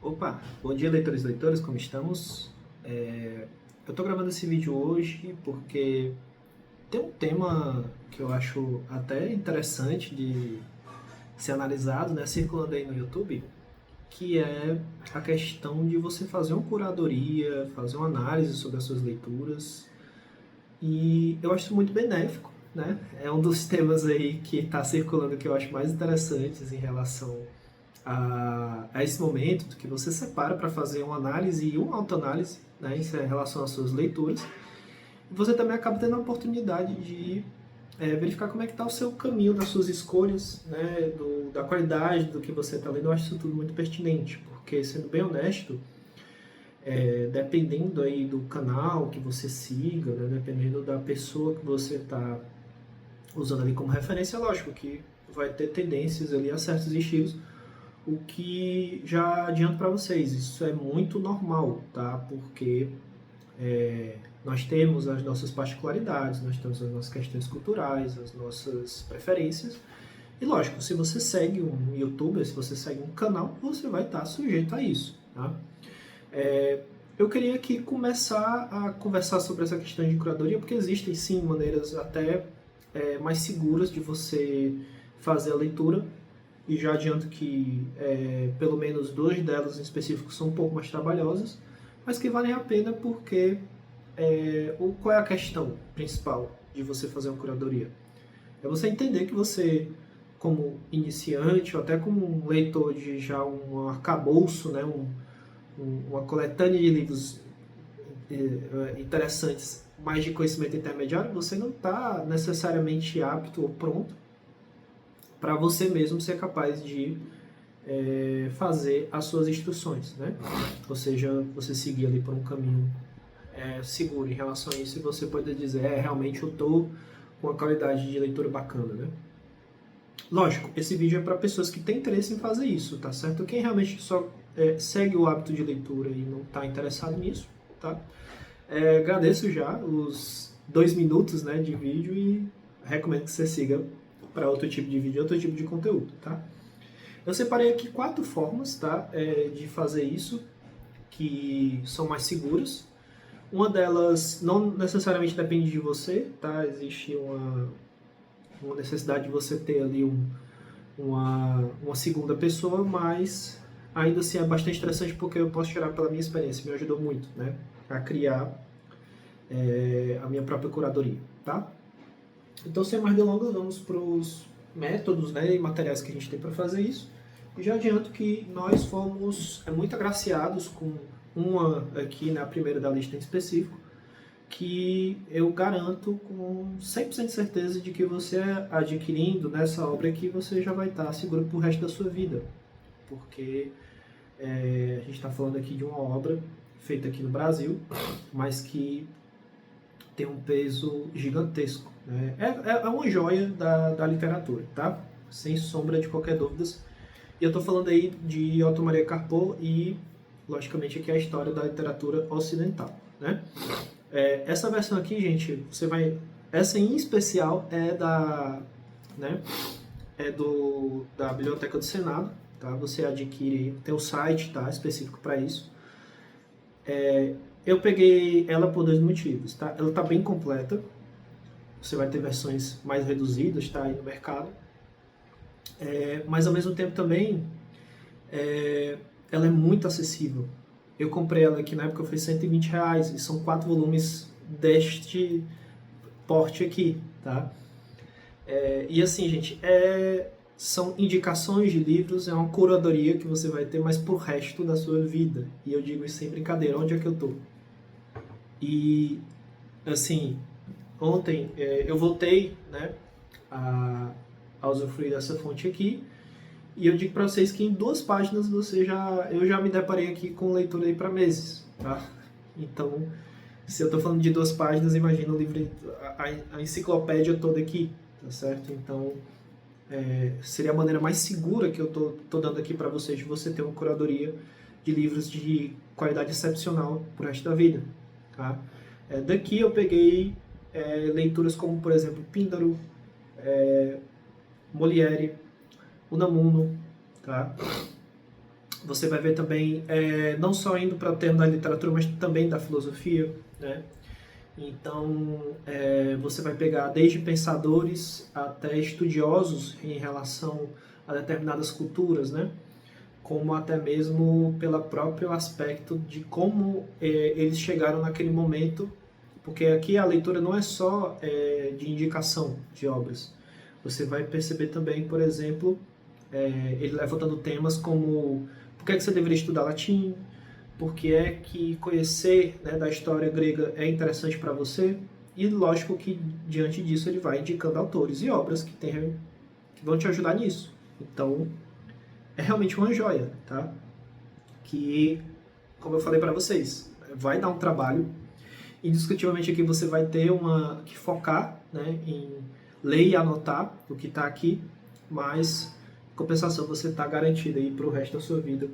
Opa, bom dia leitores e leitoras, como estamos? Eu estou gravando esse vídeo hoje porque tem um tema que eu acho até interessante de ser analisado, né, circulando aí no YouTube, que é a questão de você fazer uma curadoria, fazer uma análise sobre as suas leituras, e eu acho isso muito benéfico, né? É um dos temas aí que está circulando que eu acho mais interessantes em relação a esse momento que você separa para fazer uma análise e uma autoanálise, né, em relação às suas leituras. E você também acaba tendo a oportunidade de verificar como é que está o seu caminho das suas escolhas, né, da qualidade do que você está lendo. Eu acho isso tudo muito pertinente, porque, sendo bem honesto, dependendo aí do canal que você siga, né, dependendo da pessoa que você está usando ali como referência, lógico que vai ter tendências ali a certos estilos. O que já adianto para vocês, isso é muito normal, tá? Porque nós temos as nossas particularidades, nós temos as nossas questões culturais, as nossas preferências. E lógico, se você segue um youtuber, se você segue um canal, você vai estar sujeito a isso, tá? Eu queria aqui começar a conversar sobre essa questão de curadoria, porque existem sim maneiras até mais seguras de você fazer a leitura. E já adianto que pelo menos duas delas em específico são um pouco mais trabalhosas, mas que valem a pena porque qual é a questão principal de você fazer uma curadoria? É você entender que você, como iniciante ou até como um leitor de já um arcabouço, né, uma coletânea de livros interessantes, mais de conhecimento intermediário, você não está necessariamente apto ou pronto para você mesmo ser capaz de fazer as suas instruções, né? Ou seja, você seguir ali por um caminho seguro em relação a isso e você pode dizer, realmente eu estou com uma qualidade de leitura bacana, né? Lógico, esse vídeo é para pessoas que têm interesse em fazer isso, tá certo? Quem realmente só segue o hábito de leitura e não está interessado nisso, tá? Agradeço já os 2 minutos, né, de vídeo e recomendo que você siga para outro tipo de vídeo, outro tipo de conteúdo, tá? Eu separei aqui 4 formas, tá, de fazer isso, que são mais seguras. Uma delas não necessariamente depende de você, tá? Existe uma necessidade de você ter ali uma segunda pessoa, mas ainda assim é bastante interessante porque eu posso tirar pela minha experiência, me ajudou muito, né, a criar a minha própria curadoria, tá? Então, sem mais delongas, vamos para os métodos, né, e materiais que a gente tem para fazer isso. E já adianto que nós fomos muito agraciados com uma aqui, na primeira da lista em específico, que eu garanto com 100% de certeza de que você adquirindo nessa obra aqui, você já vai estar seguro para o resto da sua vida. Porque a gente está falando aqui de uma obra feita aqui no Brasil, mas que tem um peso gigantesco. Né? É uma joia da literatura, tá? Sem sombra de qualquer dúvida. E eu estou falando aí de Otto Maria Carpo e, logicamente, aqui é a história da literatura ocidental. Né? Essa versão aqui, gente, você vai... Essa em especial né, da Biblioteca do Senado. Tá? Você adquire, tem um site, tá, específico para isso. Eu peguei ela por 2 motivos, tá? Ela está bem completa, você vai ter versões mais reduzidas, tá, aí no mercado, mas ao mesmo tempo também ela é muito acessível. Eu comprei ela aqui na época, foi R$ 120 e são 4 volumes deste porte aqui, tá? E assim, gente, são indicações de livros, é uma curadoria que você vai ter, mas pro resto da sua vida. E eu digo isso sem brincadeira, onde é que eu tô? E, assim, ontem eu voltei, né, a usufruir dessa fonte aqui, e eu digo para vocês que em 2 páginas eu já me deparei aqui com leitura aí para meses, tá? Então, se eu tô falando de 2 páginas, imagina o livro, a enciclopédia toda aqui, tá certo? Então, seria a maneira mais segura que eu tô dando aqui para vocês, de você ter uma curadoria de livros de qualidade excepcional pro resto da vida, tá? Daqui eu peguei leituras como, por exemplo, Píndaro, Molière, Unamuno, tá? Você vai ver também, não só indo para o termo da literatura, mas também da filosofia, né? Então, você vai pegar desde pensadores até estudiosos em relação a determinadas culturas, né? Como até mesmo pelo próprio aspecto de como eles chegaram naquele momento, porque aqui a leitura não é só de indicação de obras. Você vai perceber também, por exemplo, ele levantando temas como por que é que você deveria estudar latim, por que é que conhecer, né, da história grega é interessante para você, e lógico que diante disso ele vai indicando autores e obras que vão te ajudar nisso. Então, é realmente uma joia, tá? Que, como eu falei para vocês, vai dar um trabalho. Indiscutivelmente aqui você vai ter que focar, né, em ler e anotar o que está aqui, mas em compensação você está garantido aí para o resto da sua vida,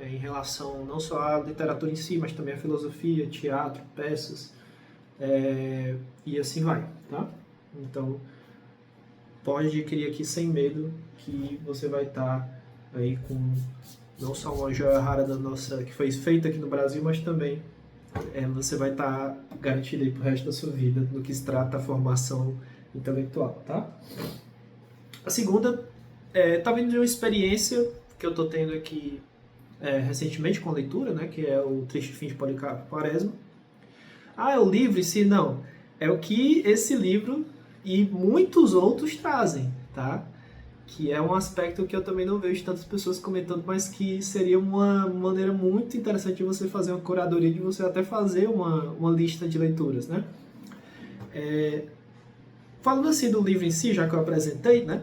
em relação não só à literatura em si, mas também à filosofia, teatro, peças, e assim vai, tá? Então, pode adquirir aqui sem medo que você vai estar aí com não só uma joia rara da nossa, que foi feita aqui no Brasil, mas também você vai estar garantido aí pro resto da sua vida no que se trata a formação intelectual, tá? A segunda tá vindo de uma experiência que eu estou tendo aqui recentemente com a leitura, né, que é o Triste Fim de Policarpo Quaresma. É o livro em si? Não. É o que esse livro e muitos outros trazem, tá? Que é um aspecto que eu também não vejo tantas pessoas comentando, mas que seria uma maneira muito interessante de você fazer uma curadoria, de você até fazer uma lista de leituras, né? Falando assim do livro em si, já que eu apresentei, né?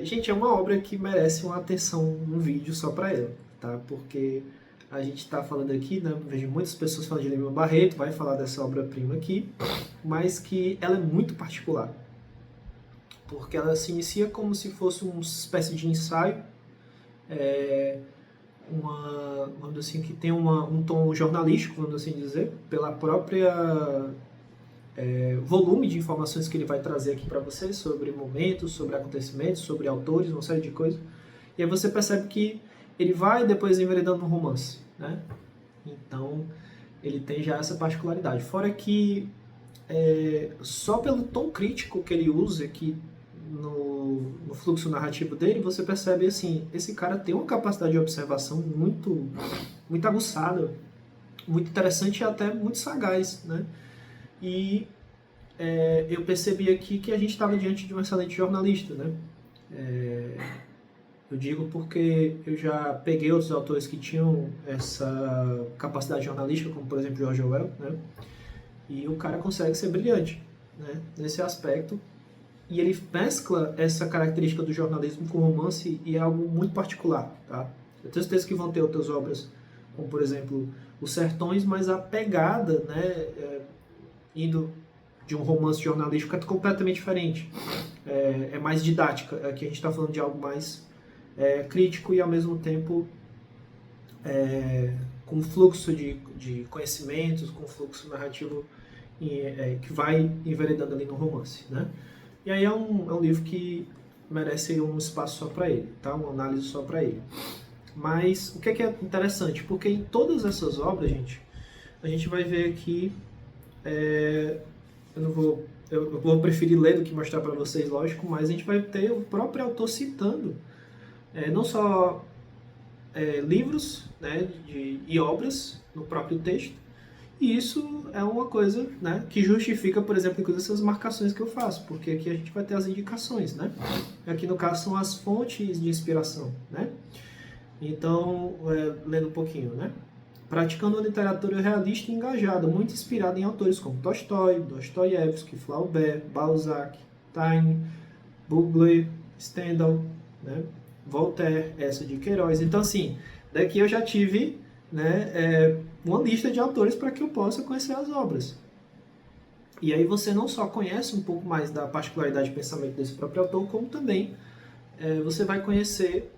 Gente, é uma obra que merece uma atenção, um vídeo só para ela, tá? Porque a gente está falando aqui, né? Vejo muitas pessoas falando de Lima Barreto, vai falar dessa obra-prima aqui, mas que ela é muito particular, porque ela se inicia como se fosse uma espécie de ensaio, vamos assim, que tem um tom jornalístico, vamos assim dizer, pela própria volume de informações que ele vai trazer aqui para você sobre momentos, sobre acontecimentos, sobre autores, uma série de coisas. E aí você percebe que ele vai depois enveredando no romance, né? Então, ele tem já essa particularidade. Fora que só pelo tom crítico que ele usa aqui no fluxo narrativo dele, você percebe assim, esse cara tem uma capacidade de observação muito, muito aguçada, muito interessante e até muito sagaz, né? E eu percebi aqui que a gente estava diante de um excelente jornalista, né? Eu digo porque eu já peguei outros autores que tinham essa capacidade jornalística, como por exemplo George Orwell, né? E o cara consegue ser brilhante, né, nesse aspecto. E ele mescla essa característica do jornalismo com o romance e é algo muito particular, tá? Eu tenho certeza que vão ter outras obras, como por exemplo Os Sertões, mas a pegada, né, indo de um romance jornalístico é completamente diferente. É mais didática. Aqui a gente está falando de algo mais crítico e ao mesmo tempo com fluxo de conhecimentos, com fluxo narrativo que vai enveredando ali no romance, né? E aí é um livro que merece um espaço só para ele, tá? Uma análise só para ele. Mas o que é interessante? Porque em todas essas obras, gente, a gente vai ver aqui eu vou preferir ler do que mostrar para vocês, lógico, mas a gente vai ter o próprio autor citando não só livros, né, e obras no próprio texto, e isso é uma coisa, né, que justifica, por exemplo, inclusive essas marcações que eu faço, porque aqui a gente vai ter as indicações, né? Aqui no caso são as fontes de inspiração, né? Então, lendo um pouquinho, né? Praticando uma literatura realista e engajada, muito inspirada em autores como Tolstói, Dostoiévski, Flaubert, Balzac, Taine, Bugler, Stendhal, né? Voltaire, essa de Queiroz. Então, assim, daqui eu já tive, né, uma lista de autores para que eu possa conhecer as obras. E aí você não só conhece um pouco mais da particularidade de pensamento desse próprio autor, como também você vai conhecer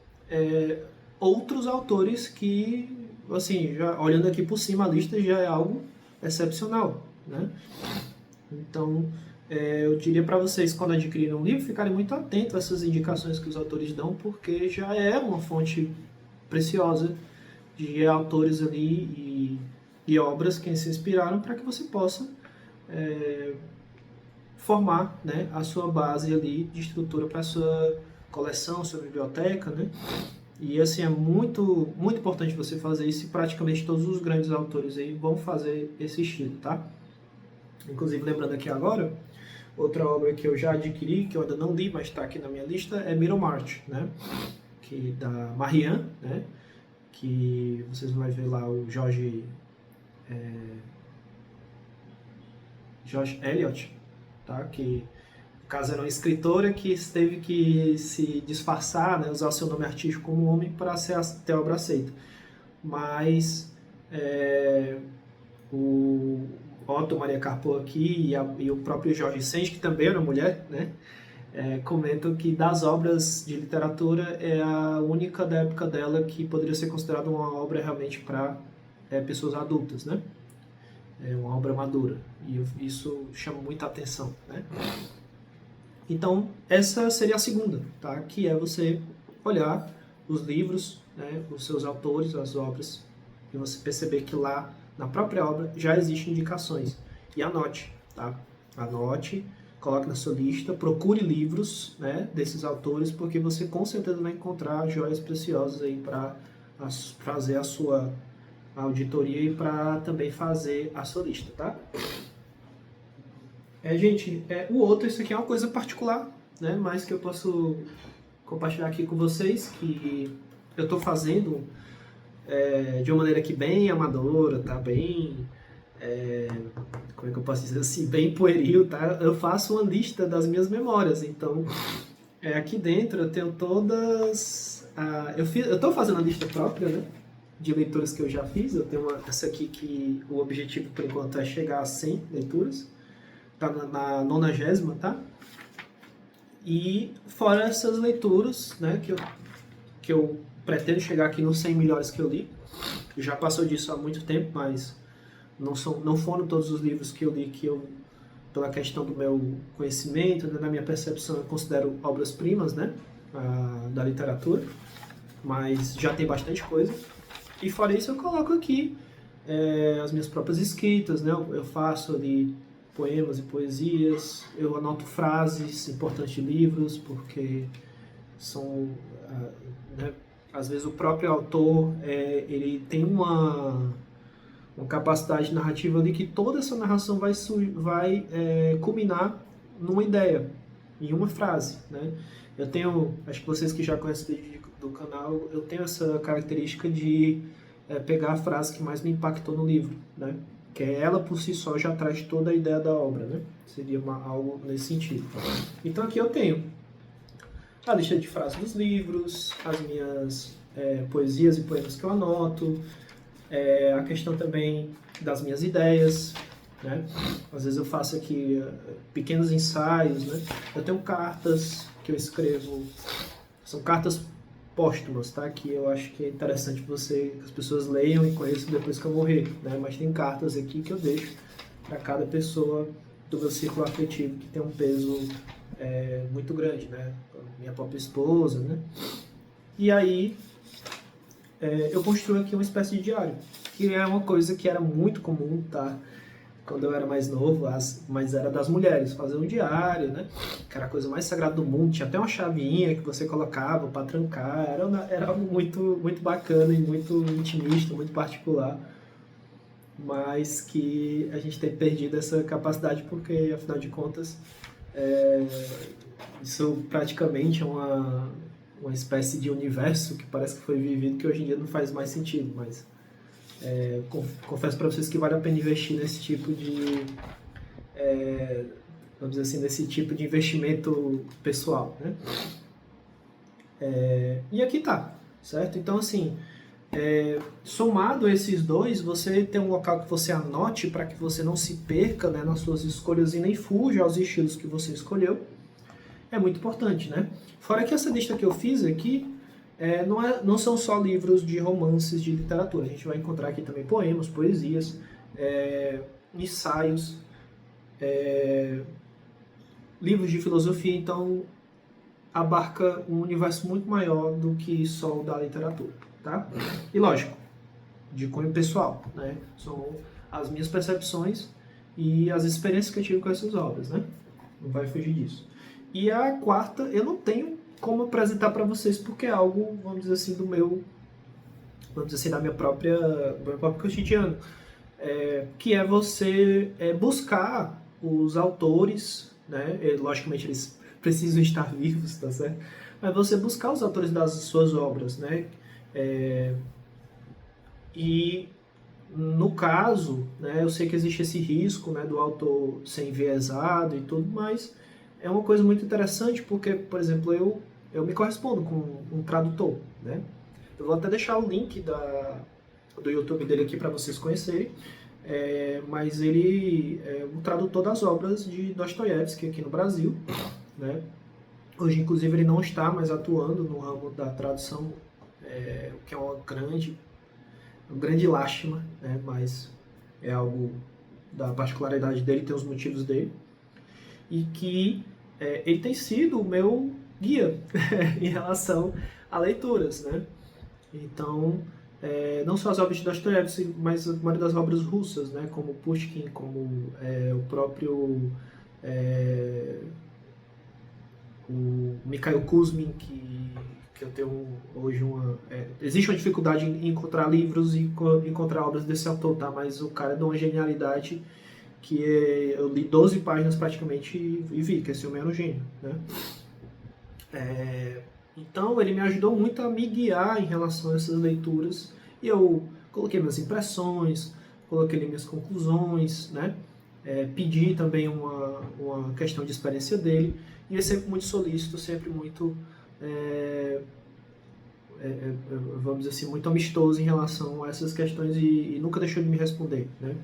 outros autores que, assim, já olhando aqui por cima a lista já é algo excepcional, né? Então, eu diria para vocês, quando adquirirem um livro, ficarem muito atentos a essas indicações que os autores dão, porque já é uma fonte preciosa de autores ali e obras que se inspiraram para que você possa formar, né, a sua base ali de estrutura para a sua coleção, sua biblioteca, né? E assim, é muito, muito importante você fazer isso, e praticamente todos os grandes autores aí vão fazer esse estilo, tá? Inclusive, lembrando aqui agora, outra obra que eu já adquiri, que eu ainda não li, mas está aqui na minha lista, é Middlemarch, né? Que, da Marianne, né? Que vocês vão ver lá o George Eliot, tá? Que no caso era uma escritora que teve que se disfarçar, né? Usar o seu nome artístico como homem para ter a obra aceita. Mas o Otto Maria Carpo aqui e o próprio Jorge Sand, que também era mulher, né? Comentam que das obras de literatura é a única da época dela que poderia ser considerada uma obra realmente para pessoas adultas, né? É uma obra madura, e isso chama muita atenção, né? Então, essa seria a segunda, tá? Que é você olhar os livros, né? Os seus autores, as obras, e você perceber que lá, na própria obra, já existem indicações. E anote, tá? Anote, coloque na sua lista, procure livros, né, desses autores, porque você com certeza vai encontrar joias preciosas aí para fazer a sua auditoria e para também fazer a sua lista, tá? Gente, o outro, isso aqui é uma coisa particular, né, mas que eu posso compartilhar aqui com vocês, que eu estou fazendo de uma maneira aqui bem amadora, tá? Bem... como é que eu posso dizer assim, bem pueril, tá? Eu faço uma lista das minhas memórias, então aqui dentro eu tenho todas... eu estou fazendo a lista própria, né? De leituras que eu já fiz, eu tenho essa aqui que o objetivo por enquanto é chegar a 100 leituras, tá na 90ª, tá? E fora essas leituras, né, que eu pretendo chegar aqui nos 100 melhores que eu li, já passou disso há muito tempo, mas não foram todos os livros que eu li que eu, pela questão do meu conhecimento, né, da minha percepção, eu considero obras-primas, né, da literatura, mas já tem bastante coisa. E fora isso eu coloco aqui as minhas próprias escritas, né, eu faço ali poemas e poesias, eu anoto frases importantes de livros, porque são, né, às vezes o próprio autor ele tem uma capacidade narrativa ali que toda essa narração vai culminar numa ideia, em uma frase, né? Eu tenho, acho que vocês que já conhecem o vídeo do canal, eu tenho essa característica de pegar a frase que mais me impactou no livro, né? Que ela por si só já traz toda a ideia da obra, né? Seria algo nesse sentido. Então aqui eu tenho a lista de frases dos livros, as minhas poesias e poemas que eu anoto, a questão também das minhas ideias, né? Às vezes eu faço aqui pequenos ensaios, né? Eu tenho cartas que eu escrevo, são cartas póstumas, tá? Que eu acho que é interessante que as pessoas leiam e conheçam depois que eu morrer, né? Mas tem cartas aqui que eu deixo para cada pessoa do meu círculo afetivo que tem um peso muito grande, né? Minha própria esposa, né? E aí eu construo aqui uma espécie de diário, que é uma coisa que era muito comum, tá? Quando eu era mais novo, mas era das mulheres, fazer um diário, né? Que era a coisa mais sagrada do mundo, tinha até uma chavinha que você colocava para trancar, era algo muito, muito bacana e muito intimista, muito particular, mas que a gente tem perdido essa capacidade porque, afinal de contas, isso praticamente é uma espécie de universo que parece que foi vivido, que hoje em dia não faz mais sentido, mas confesso para vocês que vale a pena investir nesse tipo de, vamos dizer assim, nesse tipo de investimento pessoal, né? E aqui tá, certo? Então, assim, somado esses dois, você tem um local que você anote para que você não se perca, né, nas suas escolhas e nem fuja aos estilos que você escolheu. É muito importante, né? Fora que essa lista que eu fiz aqui não são só livros de romances de literatura. A gente vai encontrar aqui também poemas, poesias, ensaios, livros de filosofia. Então, abarca um universo muito maior do que só o da literatura. tá? E lógico, de cunho pessoal, né? São as minhas percepções e as experiências que eu tive com essas obras, né? Não vai fugir disso. E a quarta, eu não tenho como apresentar para vocês, porque é algo, vamos dizer assim, vamos dizer assim, do meu próprio cotidiano, que é você buscar os autores, né? Logicamente eles precisam estar vivos, tá certo? Mas você buscar os autores das suas obras, né? E no caso, né, eu sei que existe esse risco, né, do autor ser enviesado e tudo, mas é uma coisa muito interessante porque, por exemplo, eu me correspondo com um tradutor, né? Eu vou até deixar o link do YouTube dele aqui para vocês conhecerem, mas ele é o tradutor das obras de Dostoiévski aqui no Brasil, né? Hoje, inclusive, ele não está mais atuando no ramo da tradução, o que é uma grande lástima, né? Mas é algo da particularidade dele, tem os motivos dele, e que ele tem sido o meu guia em relação a leituras, né? Então, não só as obras de Dostoiévski, mas a maioria das obras russas, né? Como Pushkin, como o próprio o Mikhail Kuzmin, que eu tenho hoje existe uma dificuldade em encontrar livros e encontrar obras desse autor, tá? Mas o cara é de uma genialidade que eu li 12 páginas praticamente e vi que esse homem era um gênio, né? Então ele me ajudou muito a me guiar em relação a essas leituras e eu coloquei minhas impressões, coloquei minhas conclusões, né? Pedi também uma questão de experiência dele e ele sempre muito solícito, sempre muito vamos dizer assim, muito amistoso em relação a essas questões e nunca deixou de me responder, né?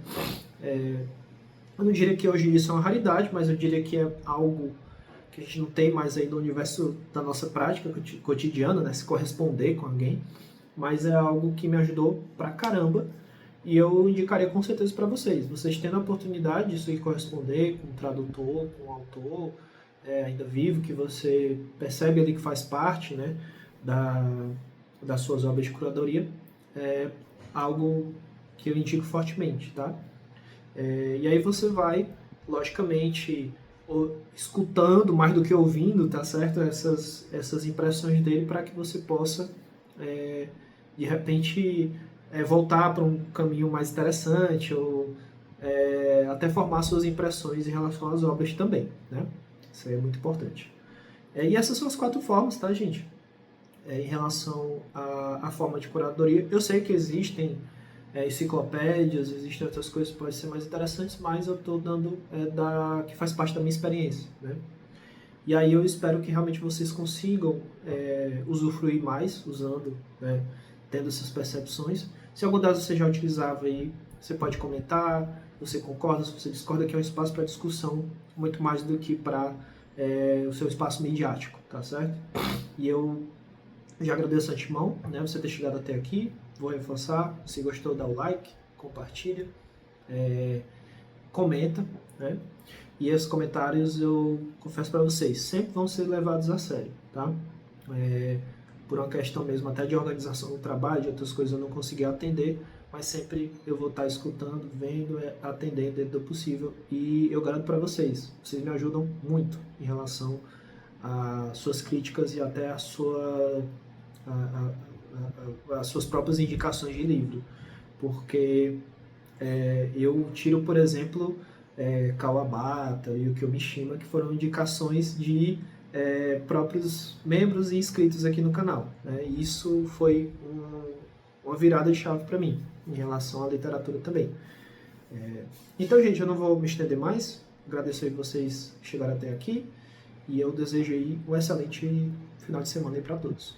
Eu não diria que hoje isso é uma raridade, mas eu diria que é algo que a gente não tem mais aí no universo da nossa prática cotidiana, né? Se corresponder com alguém, mas é algo que me ajudou pra caramba e eu indicaria com certeza para vocês. Vocês tendo a oportunidade de se corresponder com um tradutor, com um autor ainda vivo, que você percebe ali que faz parte, né, das suas obras de curadoria, é algo que eu indico fortemente, tá? E aí você vai, logicamente, escutando mais do que ouvindo, tá certo? Essas impressões dele para que você possa, de repente, voltar para um caminho mais interessante ou até formar suas impressões em relação às obras também, né? Isso aí é muito importante. E essas são as 4 formas, tá, gente? Em relação à forma de curadoria. Eu sei que existem enciclopédias, existem outras coisas que podem ser mais interessantes, mas eu estou dando que faz parte da minha experiência, né? E aí eu espero que realmente vocês consigam usufruir mais usando, né, tendo essas percepções. Se algum delas você já utilizava aí, você pode comentar, você concorda, se você discorda, que é um espaço para discussão, muito mais do que para o seu espaço midiático, tá certo? E eu já agradeço de antemão, né, você ter chegado até aqui. Vou reforçar, se gostou, dá o like, compartilha, comenta, né? E esses comentários, eu confesso para vocês, sempre vão ser levados a sério, tá? Por uma questão mesmo até de organização do trabalho, de outras coisas eu não consegui atender, mas sempre eu vou estar escutando, vendo, atendendo dentro do possível. E eu garanto para vocês me ajudam muito em relação às suas críticas e até as suas próprias indicações de livro, porque eu tiro, por exemplo, Kawabata e o Yukio Mishima, que foram indicações de próprios membros e inscritos aqui no canal, né? E isso foi uma virada de chave para mim, em relação à literatura também. Então, gente, eu não vou me estender mais, agradeço aí vocês que chegaram até aqui, e eu desejo aí um excelente final de semana aí para todos.